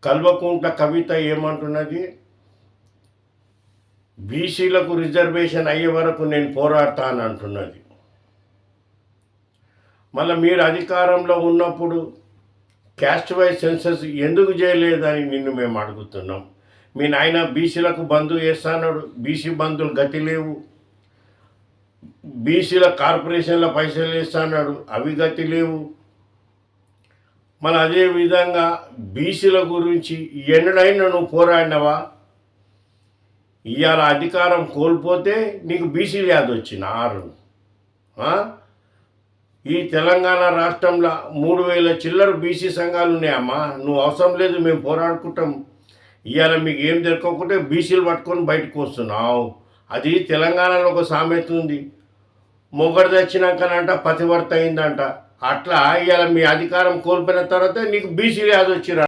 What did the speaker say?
కల్వకుంట్ల కవిత ఏమంటున్నది, బీసీలకు రిజర్వేషన్ అయ్యే వరకు నేను పోరాడతాను అంటున్నది. మళ్ళీ మీరు అధికారంలో ఉన్నప్పుడు క్యాస్ట్ వైజ్ సెన్సస్ ఎందుకు చేయలేదని నిన్ను మేము అడుగుతున్నాం. మీ నాయన బీసీలకు బంధు వేస్తాడు, బీసీ బంధువులు గతి లేవు. బీసీల కార్పొరేషన్ల పైసలు వేస్తాడు, అవి గతి లేవు. మళ్ళీ అదేవిధంగా బీసీల గురించి ఎన్నడైనా నువ్వు పోరాడినవా? ఇవాళ అధికారం కోల్పోతే నీకు బీసీలు యాద వచ్చినారు. ఈ తెలంగాణ రాష్ట్రంలో 3000 చిల్లర బీసీ సంఘాలు ఉన్నాయమ్మా. నువ్వు అవసరం లేదు, మేము పోరాడుకుంటాం. ఇవాళ మీకు ఏం దొరకకుంటే బీసీలు పట్టుకొని బయటకు వస్తున్నావు. అది తెలంగాణలో ఒక సామెత ఉంది, మొగడు తెచ్చినాకనంట పతివర్త అయిందంట. అట్లా ఇవాళ మీ అధికారం కోల్పోయిన తర్వాత నీకు బీసీలు యాద వచ్చిరా.